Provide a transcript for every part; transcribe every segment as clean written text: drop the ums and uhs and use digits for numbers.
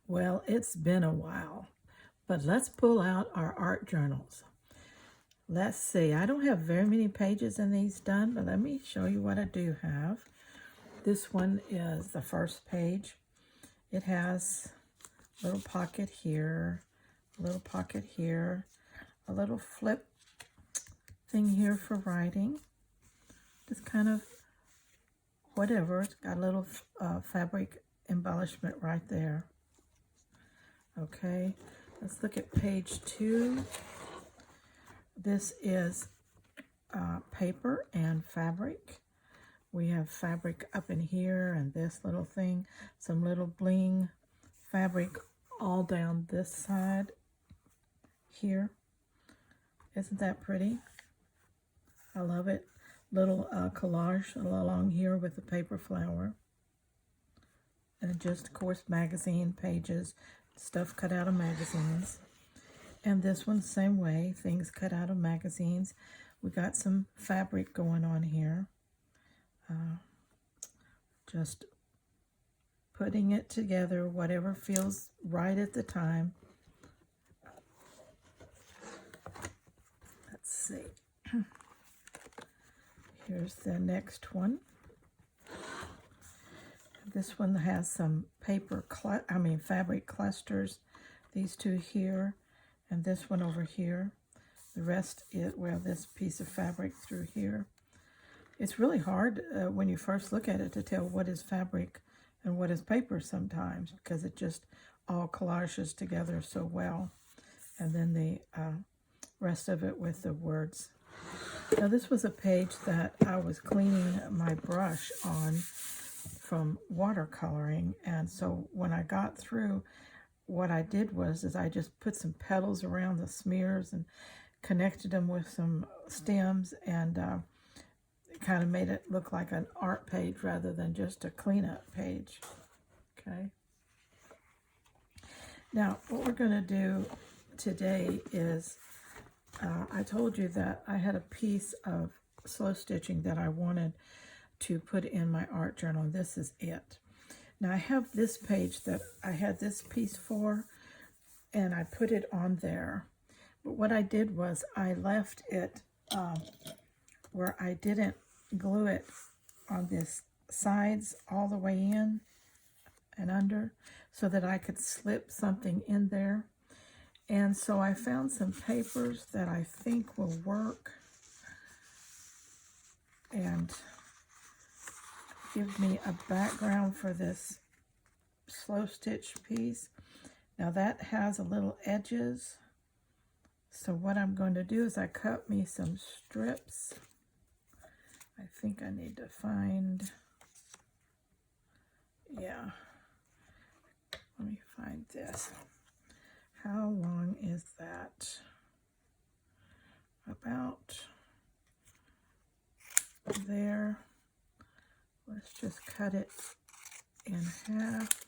Well, it's been a while, but let's pull out our art journals. Let's see, I don't have very many pages in these done, but let me show you what I do have. This one is the first page. It has a little pocket here, a little pocket here, a little flip thing here for writing. Just kind of whatever. It's got a little fabric embellishment right there. Okay, let's look at page 2. This is paper and fabric. We have fabric up in here and this little thing, some little bling fabric all down this side here. Isn't that pretty? I love it. Little collage along here with the paper flower. And just, of course, magazine pages, stuff cut out of magazines. And this one, same way, things cut out of magazines. We got some fabric going on here. Just putting it together, whatever feels right at the time. Let's see. Here's the next one. This one has some fabric clusters. These two here, and this one over here. The rest is, well, this piece of fabric through here. It's really hard when you first look at it to tell what is fabric and what is paper sometimes, because it just all collages together so well. And then the rest of it with the words. Now this was a page that I was cleaning my brush on from watercoloring, and so when I got through, what I did was I just put some petals around the smears and connected them with some stems, and it kind of made it look like an art page rather than just a cleanup page. Okay. Now, what we're going to do today is, I told you that I had a piece of slow stitching that I wanted to put in my art journal. This is it. Now, I have this page that I had this piece for, and I put it on there. But what I did was I left it where I didn't glue it on this sides all the way in and under, so that I could slip something in there. And so I found some papers that I think will work and give me a background for this slow stitch piece. Now that has a little edges. So what I'm going to do is I cut me some strips. I think I need to find, yeah, let me find this. How long is that? About there. Let's just cut it in half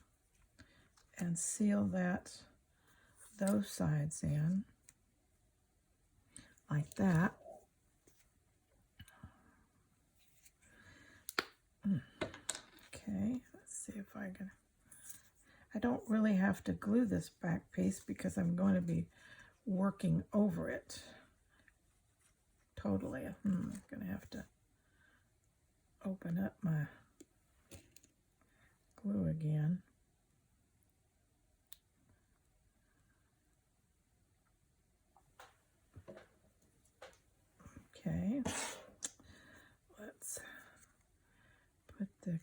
and seal those sides in like that. Okay, let's see if I can. I don't really have to glue this back piece because I'm going to be working over it totally. I'm going to have to open up my glue again. Okay, let's put the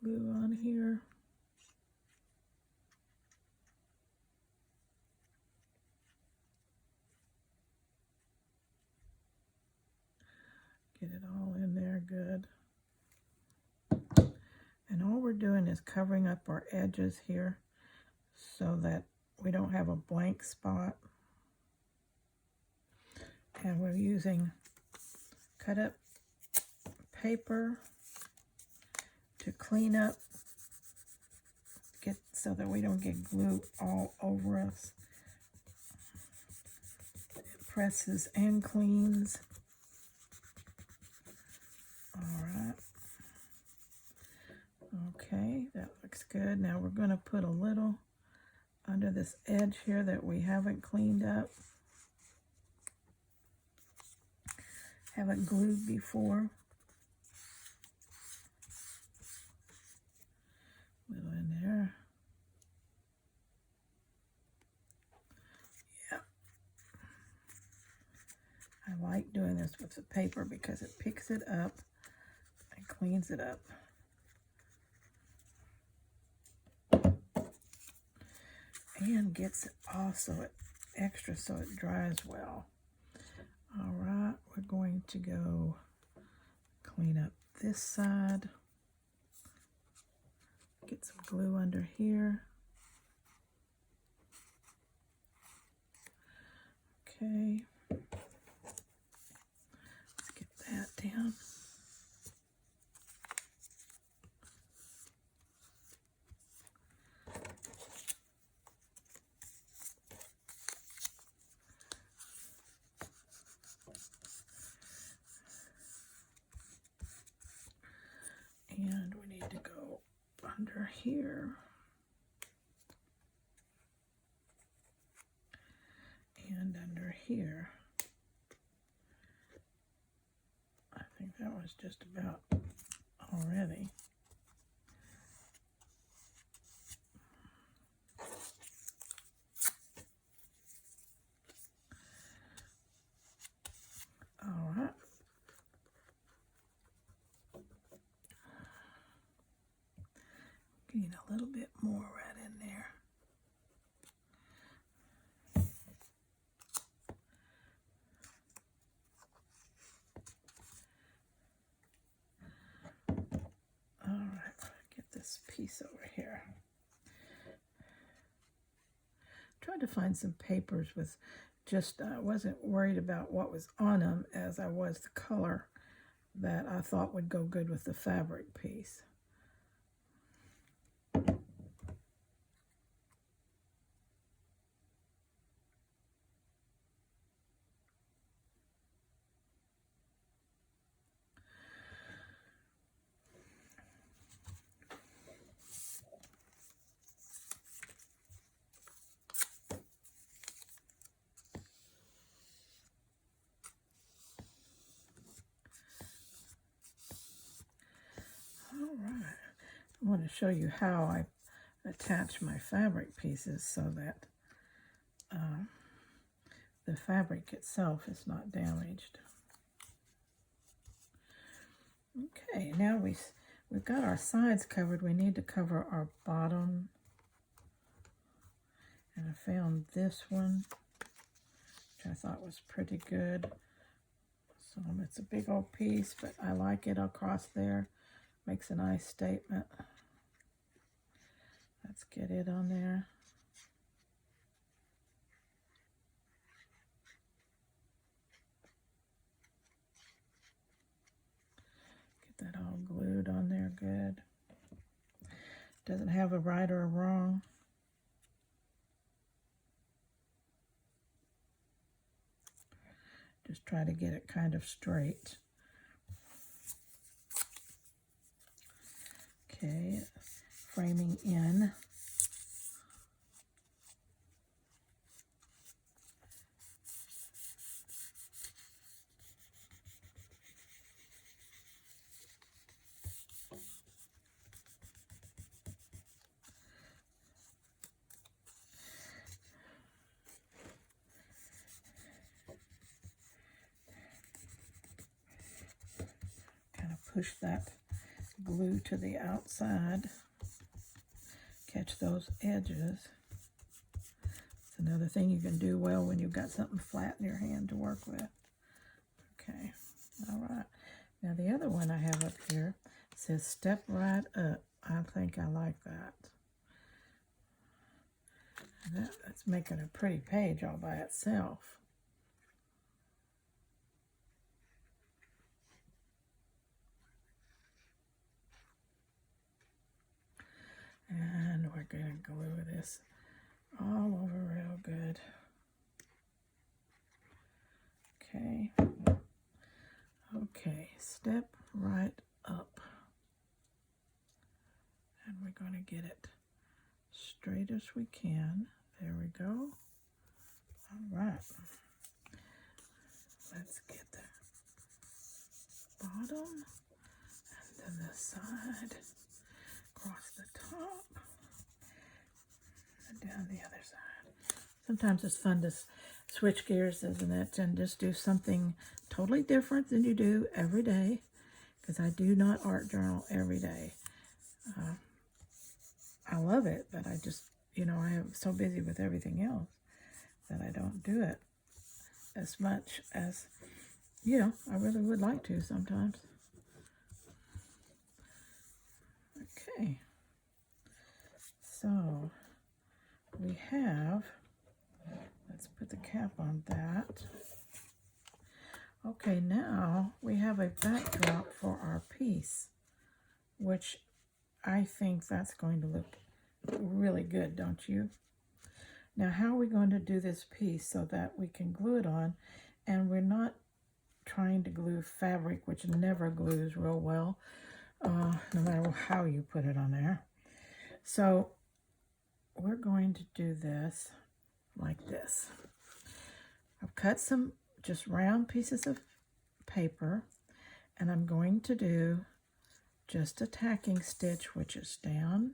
glue on here. Get it all in there good. And all we're doing is covering up our edges here so that we don't have a blank spot. And we're using cut up paper to clean up, so that we don't get glue all over us. It presses and cleans. All right. Okay, that looks good. Now we're going to put a little under this edge here that we haven't cleaned up. Haven't glued before. Little in there. Yeah. I like doing this with the paper because it picks it up and cleans it up. And gets it also extra so it dries well. All right, we're going to go clean up this side. Get some glue under here. Okay. Let's get that down. And we need to go under here. And under here. I think that was just about already. All right. Getting a little bit more right in there. All right, get this piece over here. Tried to find some papers with just, I wasn't worried about what was on them as I was the color that I thought would go good with the fabric piece. All right, I want to show you how I attach my fabric pieces so that the fabric itself is not damaged. Okay, now we've got our sides covered. We need to cover our bottom. And I found this one, which I thought was pretty good. So it's a big old piece, but I like it across there. Makes a nice statement. Let's get it on there. Get that all glued on there good. Doesn't have a right or a wrong. Just try to get it kind of straight. Okay, framing in. Kind of push that glue to the outside. Catch those edges. It's another thing you can do well when you've got something flat in your hand to work with. Okay, all right. Now the other one I have up here says step right up. I think I like that. That's making a pretty page all by itself. And we're going to glue this all over real good. Okay. Okay, step right up. And we're going to get it straight as we can. There we go. All right. Let's get the bottom and then the side, across the top, and down the other side. Sometimes it's fun to switch gears, isn't it? And just do something totally different than you do every day, because I do not art journal every day. I love it, but I just, I am so busy with everything else that I don't do it as much as, I really would like to sometimes. Okay. So we have, let's put the cap on that. Okay, now we have a backdrop for our piece, which I think that's going to look really good, don't you? Now, how are we going to do this piece so that we can glue it on, and we're not trying to glue fabric, which never glues real well, no matter how you put it on there. So we're going to do this like this. I've cut some just round pieces of paper, and I'm going to do just a tacking stitch, which is down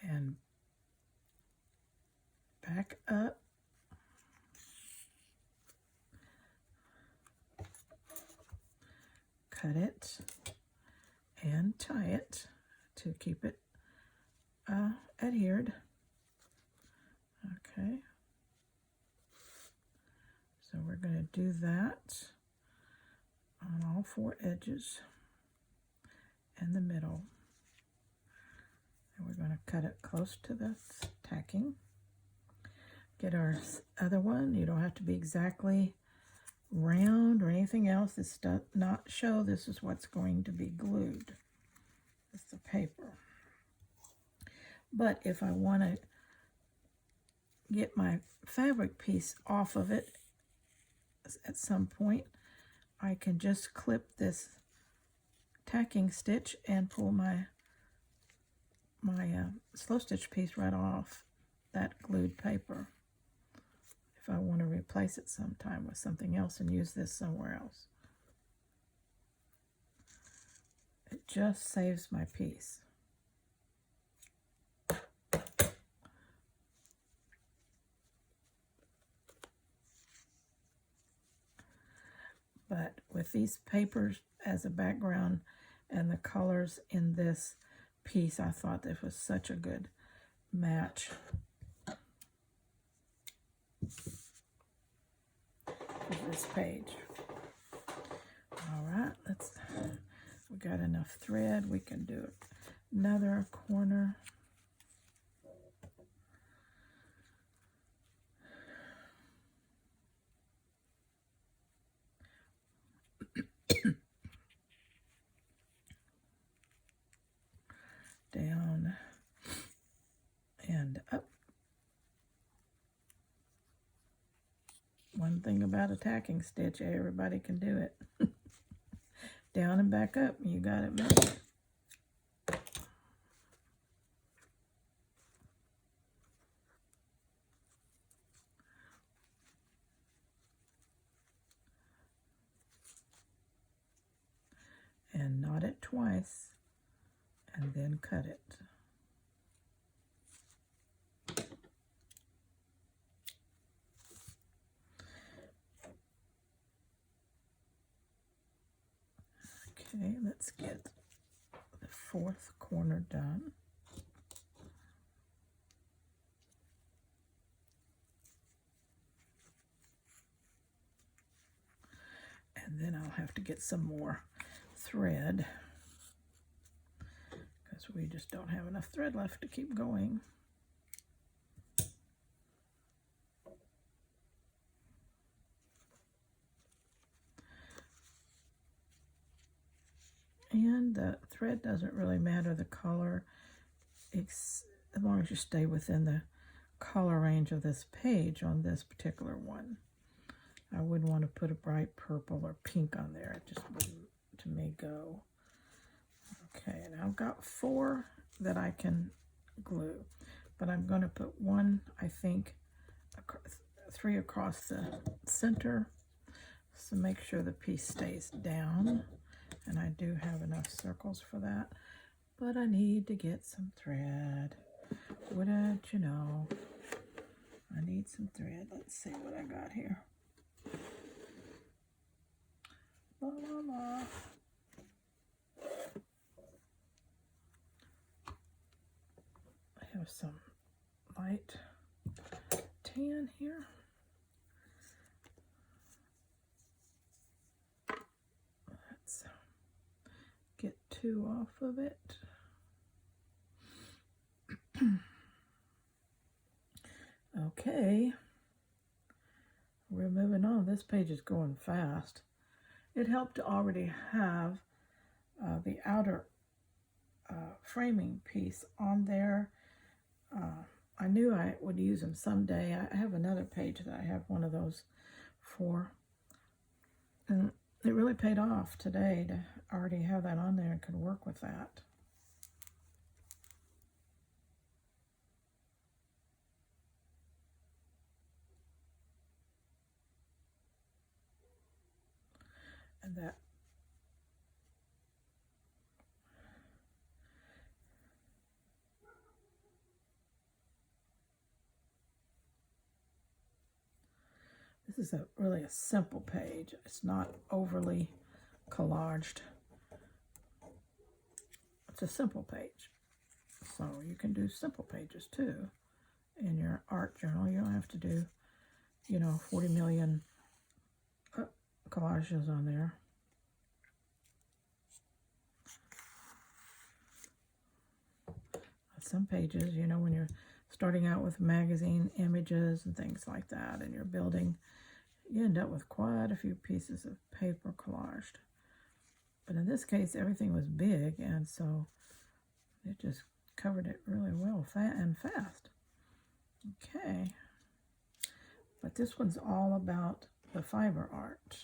and back up, cut it and tie it to keep it adhered. Okay, so we're going to do that on all four edges and the middle, and we're going to cut it close to the tacking. Get our other one. You don't have to be exactly round or anything else. This does not show this is what's going to be glued. It's the paper. But if I want to get my fabric piece off of it at some point, I can just clip this tacking stitch and pull my slow stitch piece right off that glued paper if I want to replace it sometime with something else and use this somewhere else. It just saves my piece. But with these papers as a background and the colors in this piece, I thought this was such a good match for this page. All right, we got enough thread. We can do another corner. Down and up. One thing about a tacking stitch, everybody can do it. Down and back up, you got it made. And knot it twice, and then cut it. Okay, let's get the fourth corner done. And then I'll have to get some more thread because we just don't have enough thread left to keep going. And the thread doesn't really matter, the color, as long as you stay within the color range of this page on this particular one. I wouldn't want to put a bright purple or pink on there. It just wouldn't, to me, go. Okay, and I've got 4 that I can glue, but I'm going to put 1, I think, 3 across the center, so make sure the piece stays down. And I do have enough circles for that, but I need to get some thread. Wouldn't you know? I need some thread. Let's see what I got here. La, la, la. I have some light tan here. Let's get 2 off of it. Okay, we're moving on. This page is going fast. It helped to already have the outer framing piece on there. I knew I would use them someday. I have another page that I have one of those for. And it really paid off today to already have that on there and could work with that. And that this is really a simple page. It's not overly collaged. It's a simple page. So you can do simple pages too in your art journal. You don't have to do, 40 million collages on there. Some pages, when you're starting out with magazine images and things like that, and you're building, you end up with quite a few pieces of paper collaged. But in this case, everything was big, and so it just covered it really well and fast. Okay. But this one's all about the fiber art.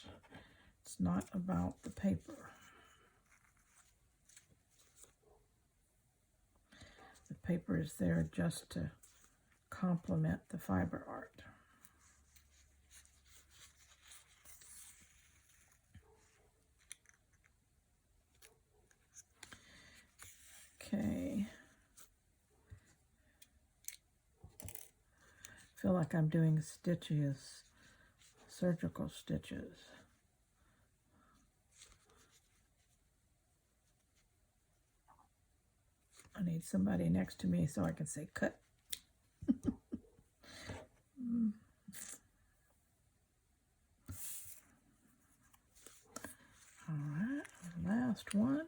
It's not about the paper. The paper is there just to complement the fiber art. Okay. I feel like I'm doing stitches, surgical stitches. I need somebody next to me so I can say cut. All right, last one.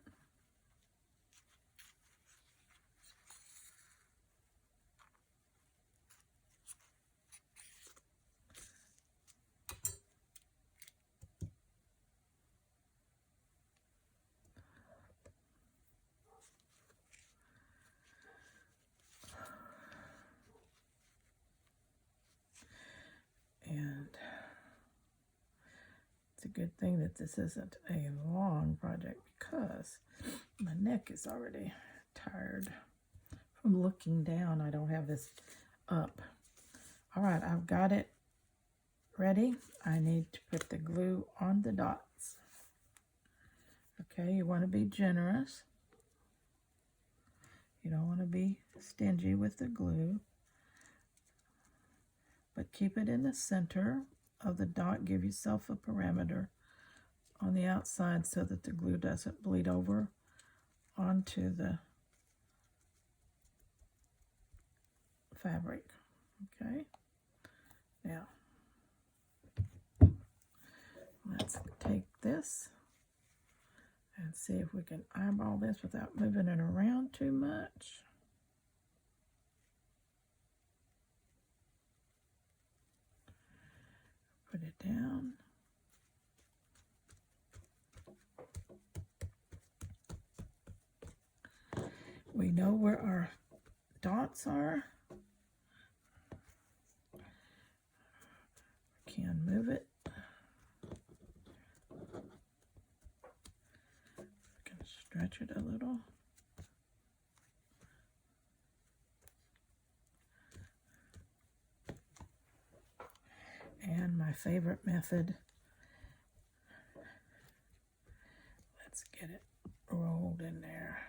And it's a good thing that this isn't a long project because my neck is already tired from looking down. I don't have this up. All right, I've got it ready. I need to put the glue on the dots. Okay, you want to be generous. You don't want to be stingy with the glue. But keep it in the center of the dot. Give yourself a parameter on the outside so that the glue doesn't bleed over onto the fabric. Okay, now let's take this and see if we can eyeball this without moving it around too much. Put it down. We know where our dots are. Can move it. We can stretch it a little. And my favorite method, let's get it rolled in there.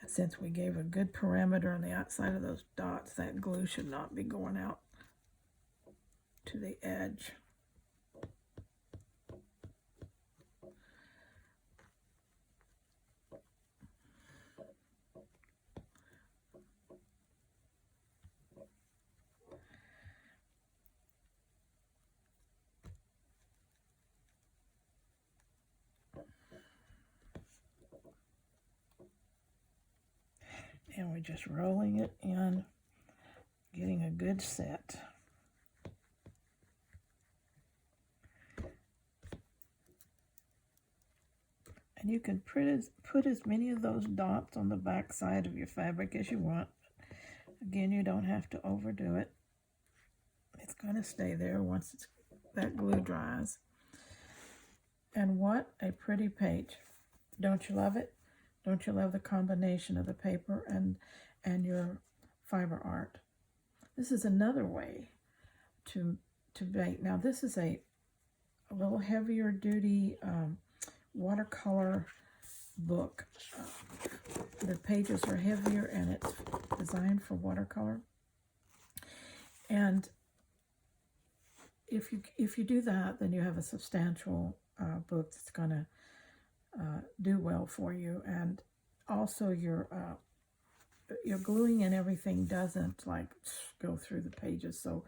And since we gave a good parameter on the outside of those dots, that glue should not be going out to the edge. And we're just rolling it in, getting a good set. And you can put as many of those dots on the back side of your fabric as you want. Again, you don't have to overdo it. It's going to stay there once that glue dries. And what a pretty page. Don't you love it? Don't you love the combination of the paper and your fiber art? This is another way to bake. Now this is a little heavier duty watercolor book. The pages are heavier and it's designed for watercolor. And if you do that, then you have a substantial book that's going to do well for you. And also your gluing and everything doesn't like go through the pages so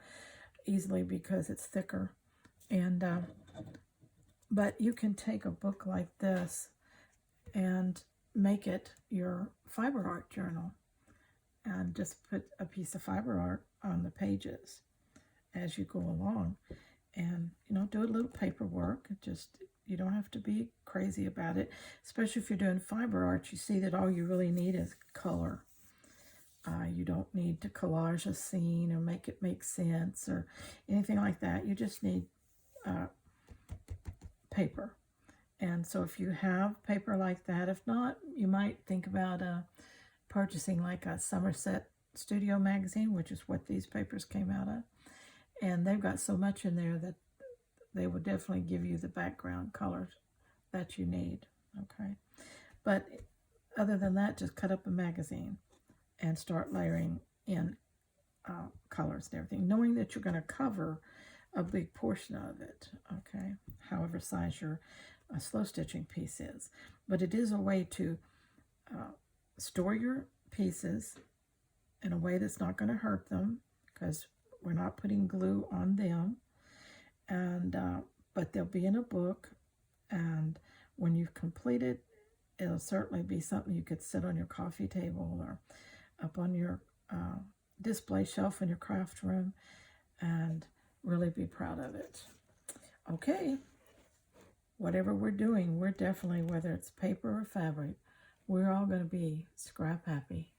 easily because it's thicker. And but you can take a book like this and make it your fiber art journal and just put a piece of fiber art on the pages as you go along. And do a little paperwork. You don't have to be crazy about it, especially if you're doing fiber art. You see that all you really need is color. You don't need to collage a scene or make it make sense or anything like that. You just need paper. And so if you have paper like that, if not, you might think about purchasing like a Somerset Studio magazine, which is what these papers came out of. And they've got so much in there that they will definitely give you the background colors that you need, okay? But other than that, just cut up a magazine and start layering in colors and everything, knowing that you're going to cover a big portion of it, okay? However size your slow stitching piece is. But it is a way to store your pieces in a way that's not going to hurt them because we're not putting glue on them. And but they'll be in a book, and when you've completed, it'll certainly be something you could sit on your coffee table or up on your display shelf in your craft room and really be proud of it. Okay, whatever we're doing, we're definitely, whether it's paper or fabric, we're all going to be scrap happy.